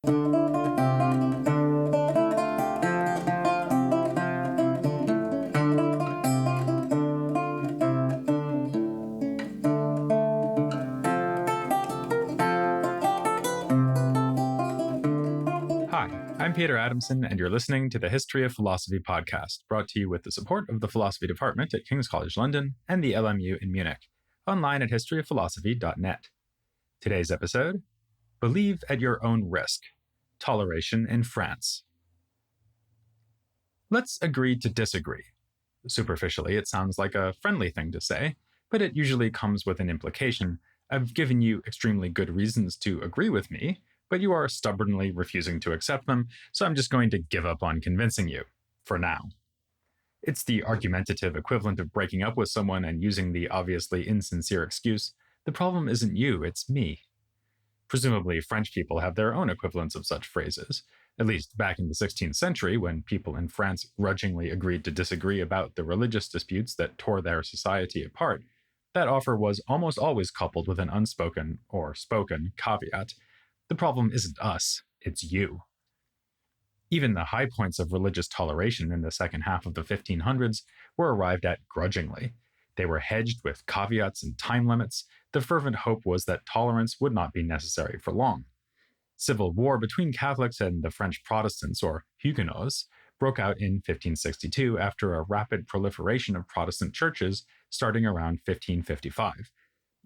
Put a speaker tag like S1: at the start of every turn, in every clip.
S1: Hi, I'm Peter Adamson, and you're listening to the History of Philosophy podcast, brought to you with the support of the Philosophy Department at King's College London and the LMU in Munich, online at historyofphilosophy.net. Today's episode, Believe at Your Own Risk, Toleration in France. Let's agree to disagree. Superficially, it sounds like a friendly thing to say, but it usually comes with an implication. I've given you extremely good reasons to agree with me, but you are stubbornly refusing to accept them, so I'm just going to give up on convincing you, for now. It's the argumentative equivalent of breaking up with someone and using the obviously insincere excuse, the problem isn't you, it's me. Presumably, French people have their own equivalents of such phrases, at least back in the 16th century when people in France grudgingly agreed to disagree about the religious disputes that tore their society apart. That offer was almost always coupled with an unspoken, or spoken, caveat. The problem isn't us, it's you. Even the high points of religious toleration in the second half of the 1500s were arrived at grudgingly. They were hedged with caveats and time limits. The fervent hope was that tolerance would not be necessary for long. Civil war between Catholics and the French Protestants, or Huguenots, broke out in 1562 after a rapid proliferation of Protestant churches starting around 1555.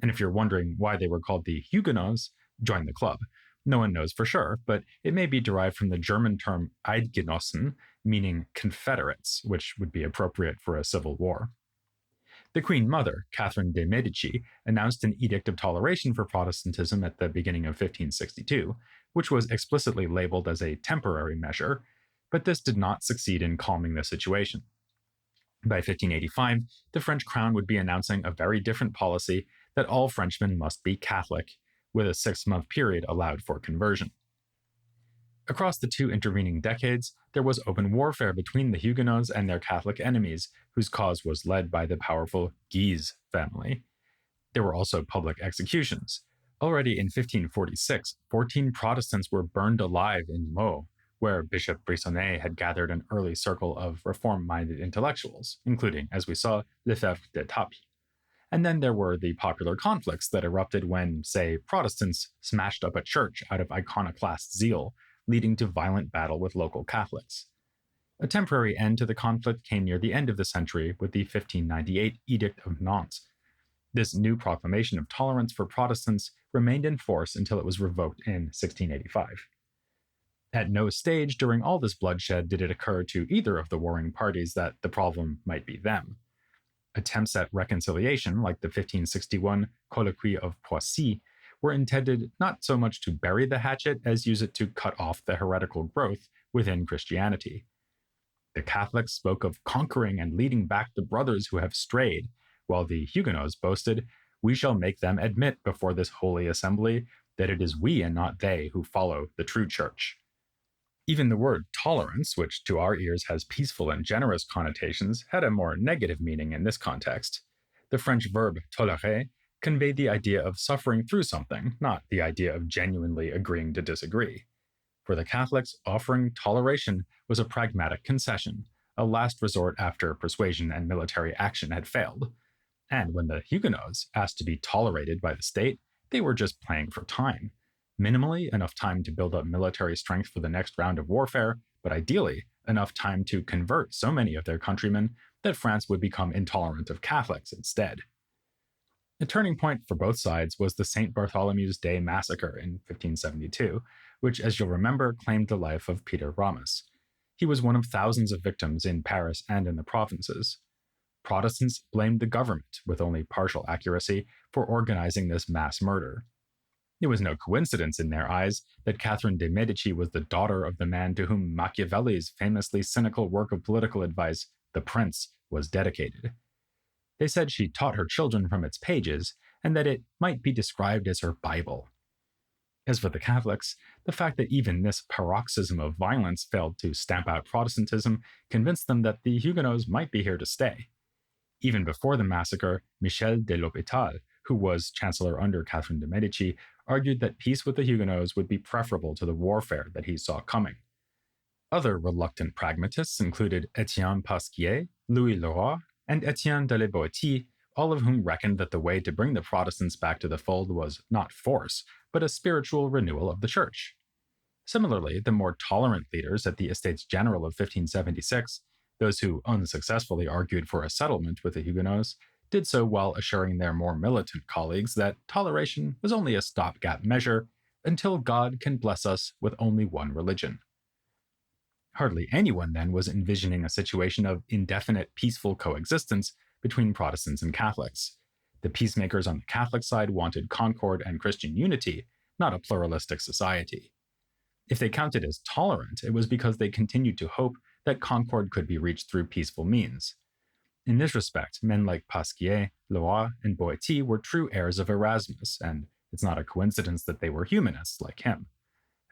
S1: And if you're wondering why they were called the Huguenots, join the club. No one knows for sure, but it may be derived from the German term Eidgenossen, meaning confederates, which would be appropriate for a civil war. The Queen Mother, Catherine de' Medici, announced an edict of toleration for Protestantism at the beginning of 1562, which was explicitly labeled as a temporary measure, but this did not succeed in calming the situation. By 1585, the French crown would be announcing a very different policy that all Frenchmen must be Catholic, with a 6-month period allowed for conversion. Across the two intervening decades, there was open warfare between the Huguenots and their Catholic enemies, whose cause was led by the powerful Guise family. There were also public executions. Already in 1546, 14 Protestants were burned alive in Meaux, where Bishop Brissonnet had gathered an early circle of reform-minded intellectuals, including, as we saw, Lefebvre d'Etaples. And then there were the popular conflicts that erupted when, say, Protestants smashed up a church out of iconoclast zeal, leading to violent battle with local Catholics. A temporary end to the conflict came near the end of the century with the 1598 Edict of Nantes. This new proclamation of tolerance for Protestants remained in force until it was revoked in 1685. At no stage during all this bloodshed did it occur to either of the warring parties that the problem might be them. Attempts at reconciliation, like the 1561 Colloquy of Poissy, were intended not so much to bury the hatchet as use it to cut off the heretical growth within Christianity. The Catholics spoke of conquering and leading back the brothers who have strayed, while the Huguenots boasted, "We shall make them admit before this holy assembly that it is we and not they who follow the true church." Even the word tolerance, which to our ears has peaceful and generous connotations, had a more negative meaning in this context. The French verb tolérer conveyed the idea of suffering through something, not the idea of genuinely agreeing to disagree. For the Catholics, offering toleration was a pragmatic concession, a last resort after persuasion and military action had failed. And when the Huguenots asked to be tolerated by the state, they were just playing for time. Minimally, enough time to build up military strength for the next round of warfare, but ideally, enough time to convert so many of their countrymen that France would become intolerant of Catholics instead. A turning point for both sides was the St. Bartholomew's Day massacre in 1572, which, as you'll remember, claimed the life of Peter Ramus. He was one of thousands of victims in Paris and in the provinces. Protestants blamed the government, with only partial accuracy, for organizing this mass murder. It was no coincidence in their eyes that Catherine de' Medici was the daughter of the man to whom Machiavelli's famously cynical work of political advice, The Prince, was dedicated. They said she taught her children from its pages, and that it might be described as her Bible. As for the Catholics, the fact that even this paroxysm of violence failed to stamp out Protestantism convinced them that the Huguenots might be here to stay. Even before the massacre, Michel de l'Hôpital, who was chancellor under Catherine de' Medici, argued that peace with the Huguenots would be preferable to the warfare that he saw coming. Other reluctant pragmatists included Étienne Pasquier, Louis Leroy, and Étienne de la Boétie, all of whom reckoned that the way to bring the Protestants back to the fold was not force, but a spiritual renewal of the Church. Similarly, the more tolerant leaders at the Estates General of 1576, those who unsuccessfully argued for a settlement with the Huguenots, did so while assuring their more militant colleagues that toleration was only a stopgap measure until God can bless us with only one religion. Hardly anyone then was envisioning a situation of indefinite peaceful coexistence between Protestants and Catholics. The peacemakers on the Catholic side wanted concord and Christian unity, not a pluralistic society. If they counted as tolerant, it was because they continued to hope that concord could be reached through peaceful means. In this respect, men like Pasquier, Leroy, and Boétie were true heirs of Erasmus, and it's not a coincidence that they were humanists like him.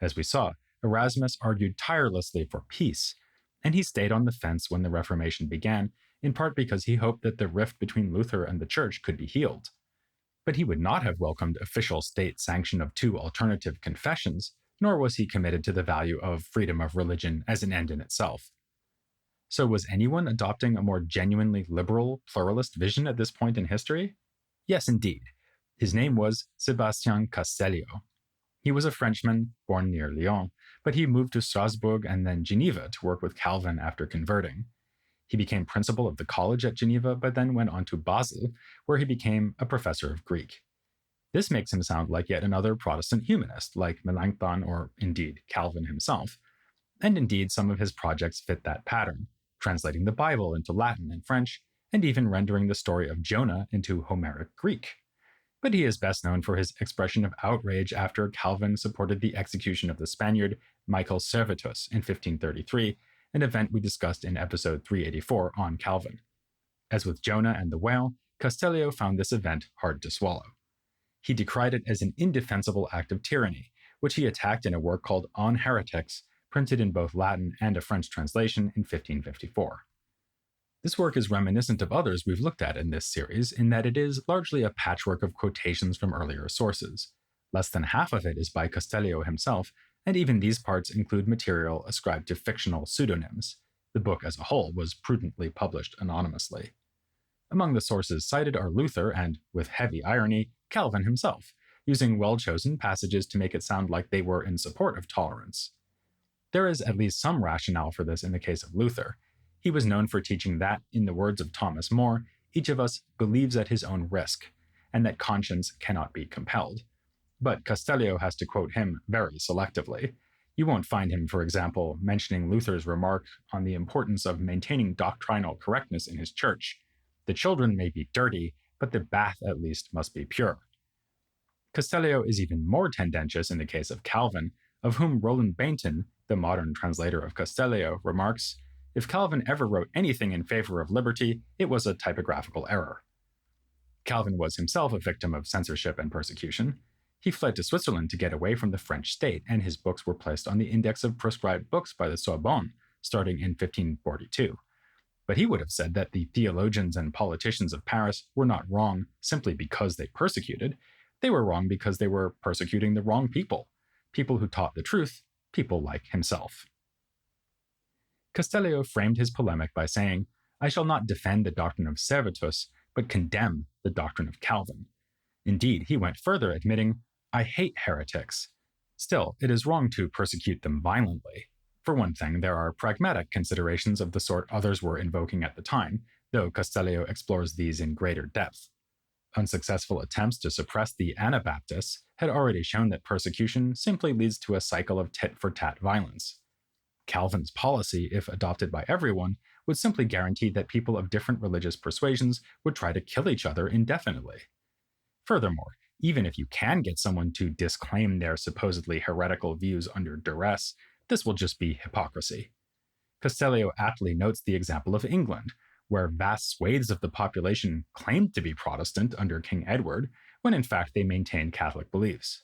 S1: As we saw, Erasmus argued tirelessly for peace, and he stayed on the fence when the Reformation began, in part because he hoped that the rift between Luther and the Church could be healed. But he would not have welcomed official state sanction of two alternative confessions, nor was he committed to the value of freedom of religion as an end in itself. So was anyone adopting a more genuinely liberal, pluralist vision at this point in history? Yes, indeed. His name was Sebastian Castellio. He was a Frenchman, born near Lyon, but he moved to Strasbourg and then Geneva to work with Calvin after converting. He became principal of the college at Geneva, but then went on to Basel, where he became a professor of Greek. This makes him sound like yet another Protestant humanist, like Melanchthon or, indeed, Calvin himself. And indeed, some of his projects fit that pattern, translating the Bible into Latin and French, and even rendering the story of Jonah into Homeric Greek. But he is best known for his expression of outrage after Calvin supported the execution of the Spaniard Michael Servetus in 1533, an event we discussed in episode 384 on Calvin. As with Jonah and the whale, Castellio found this event hard to swallow. He decried it as an indefensible act of tyranny, which he attacked in a work called On Heretics, printed in both Latin and a French translation in 1554. This work is reminiscent of others we've looked at in this series in that it is largely a patchwork of quotations from earlier sources. Less than half of it is by Castellio himself, and even these parts include material ascribed to fictional pseudonyms. The book as a whole was prudently published anonymously. Among the sources cited are Luther and, with heavy irony, Calvin himself, using well-chosen passages to make it sound like they were in support of tolerance. There is at least some rationale for this in the case of Luther. He was known for teaching that, in the words of Thomas More, each of us believes at his own risk, and that conscience cannot be compelled. But Castellio has to quote him very selectively. You won't find him, for example, mentioning Luther's remark on the importance of maintaining doctrinal correctness in his church. The children may be dirty, but the bath at least must be pure. Castellio is even more tendentious in the case of Calvin, of whom Roland Bainton, the modern translator of Castellio, remarks, "If Calvin ever wrote anything in favor of liberty, it was a typographical error." Calvin was himself a victim of censorship and persecution. He fled to Switzerland to get away from the French state, and his books were placed on the index of proscribed books by the Sorbonne, starting in 1542. But he would have said that the theologians and politicians of Paris were not wrong simply because they persecuted. They were wrong because they were persecuting the wrong people who taught the truth, people like himself. Castellio framed his polemic by saying, "I shall not defend the doctrine of Servetus, but condemn the doctrine of Calvin." Indeed, he went further, admitting, "I hate heretics. Still, it is wrong to persecute them violently. For one thing, there are pragmatic considerations of the sort others were invoking at the time, though Castellio explores these in greater depth. Unsuccessful attempts to suppress the Anabaptists had already shown that persecution simply leads to a cycle of tit-for-tat violence. Calvin's policy, if adopted by everyone, would simply guarantee that people of different religious persuasions would try to kill each other indefinitely. Furthermore, even if you can get someone to disclaim their supposedly heretical views under duress, this will just be hypocrisy. Castellio aptly notes the example of England, where vast swathes of the population claimed to be Protestant under King Edward, when in fact they maintained Catholic beliefs.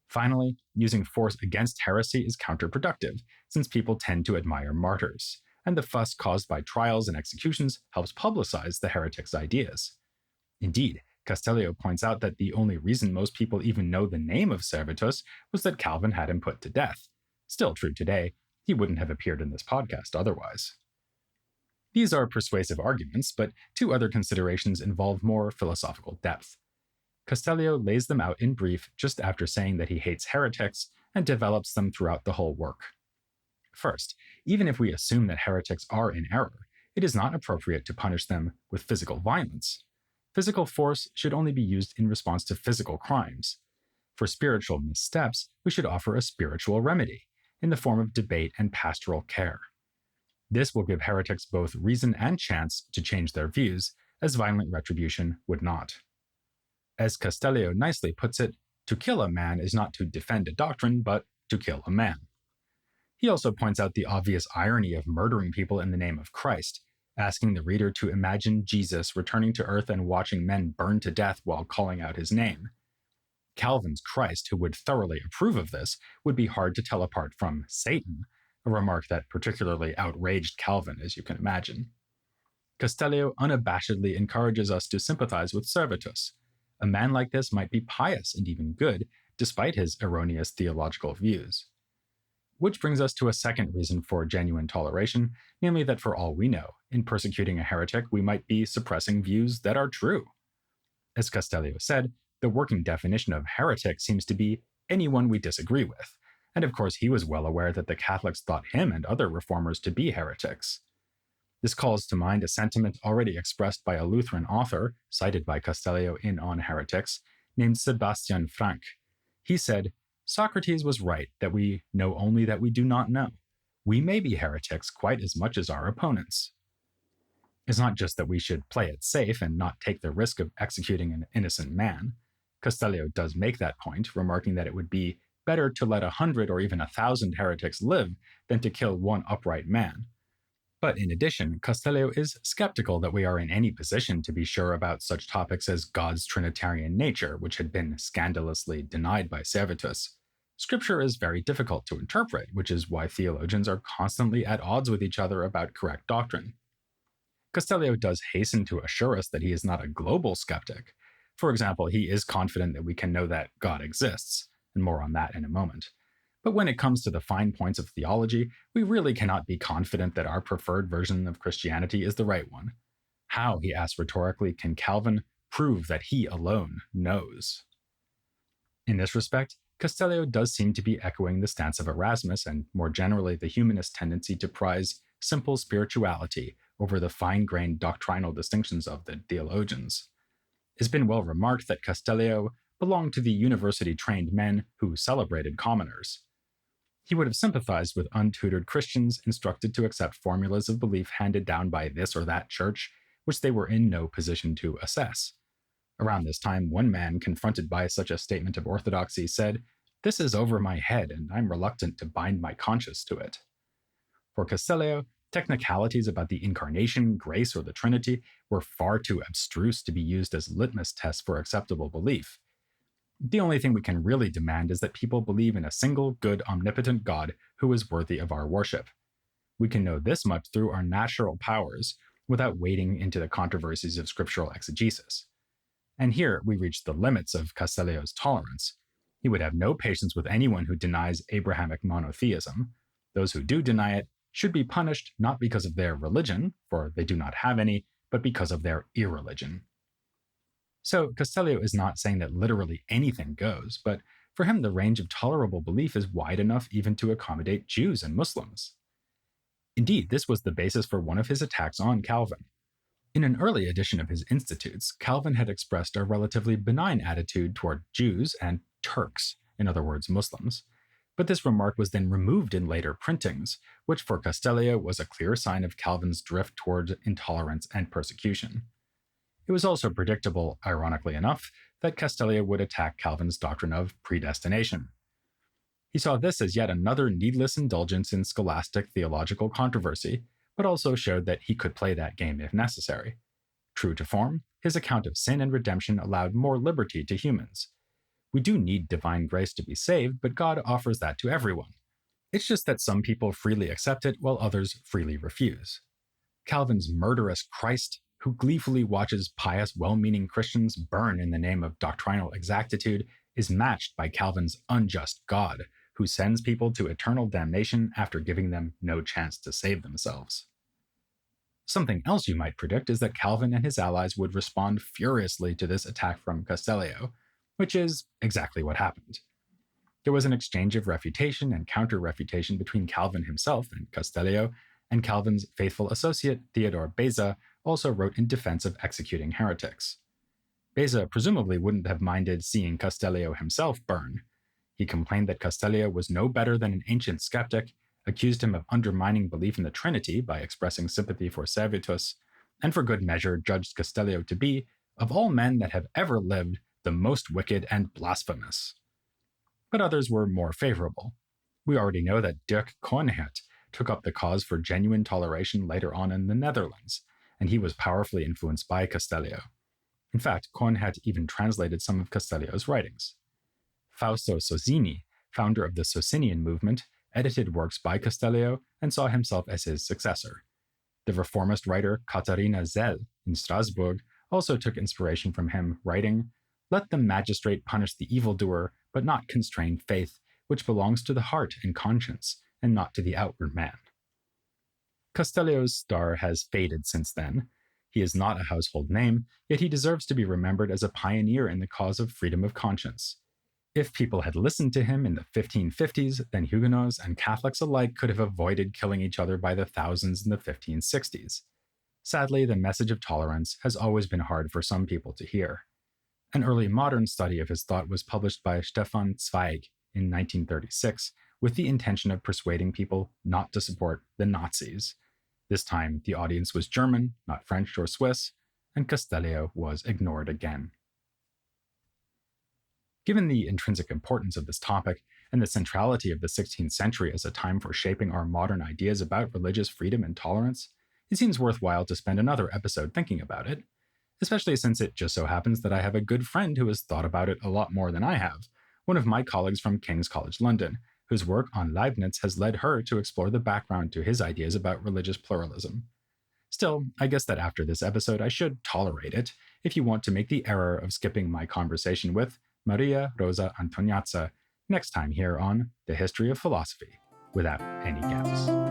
S1: Finally, using force against heresy is counterproductive, since people tend to admire martyrs, and the fuss caused by trials and executions helps publicize the heretic's ideas. Indeed, Castellio points out that the only reason most people even know the name of Servetus was that Calvin had him put to death. Still true today, he wouldn't have appeared in this podcast otherwise. These are persuasive arguments, but two other considerations involve more philosophical depth. Castellio lays them out in brief just after saying that he hates heretics and develops them throughout the whole work. First, even if we assume that heretics are in error, it is not appropriate to punish them with physical violence. Physical force should only be used in response to physical crimes. For spiritual missteps, we should offer a spiritual remedy, in the form of debate and pastoral care. This will give heretics both reason and chance to change their views, as violent retribution would not. As Castellio nicely puts it, to kill a man is not to defend a doctrine, but to kill a man. He also points out the obvious irony of murdering people in the name of Christ, asking the reader to imagine Jesus returning to earth and watching men burn to death while calling out his name. Calvin's Christ, who would thoroughly approve of this, would be hard to tell apart from Satan, a remark that particularly outraged Calvin, as you can imagine. Castellio unabashedly encourages us to sympathize with Servetus. A man like this might be pious and even good, despite his erroneous theological views. Which brings us to a second reason for genuine toleration, namely that for all we know, in persecuting a heretic, we might be suppressing views that are true. As Castellio said, the working definition of heretic seems to be anyone we disagree with, and of course he was well aware that the Catholics thought him and other reformers to be heretics. This calls to mind a sentiment already expressed by a Lutheran author, cited by Castellio in On Heretics, named Sebastian Frank. He said, "Socrates was right that we know only that we do not know. We may be heretics quite as much as our opponents." It's not just that we should play it safe and not take the risk of executing an innocent man. Castellio does make that point, remarking that it would be better to let 100 or even 1,000 heretics live than to kill one upright man. But in addition, Castellio is skeptical that we are in any position to be sure about such topics as God's Trinitarian nature, which had been scandalously denied by Servetus. Scripture is very difficult to interpret, which is why theologians are constantly at odds with each other about correct doctrine. Castellio does hasten to assure us that he is not a global skeptic. For example, he is confident that we can know that God exists, and more on that in a moment. But when it comes to the fine points of theology, we really cannot be confident that our preferred version of Christianity is the right one. How, he asks rhetorically, can Calvin prove that he alone knows? In this respect, Castellio does seem to be echoing the stance of Erasmus and, more generally, the humanist tendency to prize simple spirituality over the fine-grained doctrinal distinctions of the theologians. It's been well remarked that Castellio belonged to the university-trained men who celebrated commoners. He would have sympathized with untutored Christians instructed to accept formulas of belief handed down by this or that church, which they were in no position to assess. Around this time, one man confronted by such a statement of orthodoxy said, "This is over my head, and I'm reluctant to bind my conscience to it." For Castellio, technicalities about the incarnation, grace, or the Trinity were far too abstruse to be used as litmus tests for acceptable belief. The only thing we can really demand is that people believe in a single, good, omnipotent God who is worthy of our worship. We can know this much through our natural powers without wading into the controversies of scriptural exegesis. And here we reach the limits of Castellio's tolerance. He would have no patience with anyone who denies Abrahamic monotheism. Those who do deny it should be punished not because of their religion, for they do not have any, but because of their irreligion. So Castellio is not saying that literally anything goes, but for him the range of tolerable belief is wide enough even to accommodate Jews and Muslims. Indeed, this was the basis for one of his attacks on Calvin. In an early edition of his Institutes, Calvin had expressed a relatively benign attitude toward Jews and Turks, in other words, Muslims. But this remark was then removed in later printings, which for Castellio was a clear sign of Calvin's drift toward intolerance and persecution. It was also predictable, ironically enough, that Castellio would attack Calvin's doctrine of predestination. He saw this as yet another needless indulgence in scholastic theological controversy, but also showed that he could play that game if necessary. True to form, his account of sin and redemption allowed more liberty to humans. We do need divine grace to be saved, but God offers that to everyone. It's just that some people freely accept it while others freely refuse. Calvin's murderous Christ, who gleefully watches pious, well-meaning Christians burn in the name of doctrinal exactitude, is matched by Calvin's unjust God, who sends people to eternal damnation after giving them no chance to save themselves. Something else you might predict is that Calvin and his allies would respond furiously to this attack from Castellio, which is exactly what happened. There was an exchange of refutation and counter-refutation between Calvin himself and Castellio, and Calvin's faithful associate Theodore Beza also wrote in defense of executing heretics. Beza presumably wouldn't have minded seeing Castellio himself burn. He complained that Castellio was no better than an ancient skeptic, accused him of undermining belief in the Trinity by expressing sympathy for Servetus, and for good measure judged Castellio to be, of all men that have ever lived, the most wicked and blasphemous. But others were more favorable. We already know that Dirk Coornhert took up the cause for genuine toleration later on in the Netherlands, and he was powerfully influenced by Castellio. In fact, Coornhert even translated some of Castellio's writings. Fausto Sozzini, founder of the Socinian movement, edited works by Castellio and saw himself as his successor. The reformist writer Katharina Zell in Strasbourg also took inspiration from him, writing, "Let the magistrate punish the evildoer, but not constrain faith, which belongs to the heart and conscience, and not to the outward man." Castellio's star has faded since then. He is not a household name, yet he deserves to be remembered as a pioneer in the cause of freedom of conscience. If people had listened to him in the 1550s, then Huguenots and Catholics alike could have avoided killing each other by the thousands in the 1560s. Sadly, the message of tolerance has always been hard for some people to hear. An early modern study of his thought was published by Stefan Zweig in 1936 with the intention of persuading people not to support the Nazis. This time, the audience was German, not French or Swiss, and Castellio was ignored again. Given the intrinsic importance of this topic and the centrality of the 16th century as a time for shaping our modern ideas about religious freedom and tolerance, it seems worthwhile to spend another episode thinking about it, especially since it just so happens that I have a good friend who has thought about it a lot more than I have, one of my colleagues from King's College London, whose work on Leibniz has led her to explore the background to his ideas about religious pluralism. Still, I guess that after this episode I should tolerate it if you want to make the error of skipping my conversation with Maria Rosa Antoniazza next time here on The History of Philosophy, without any gaps.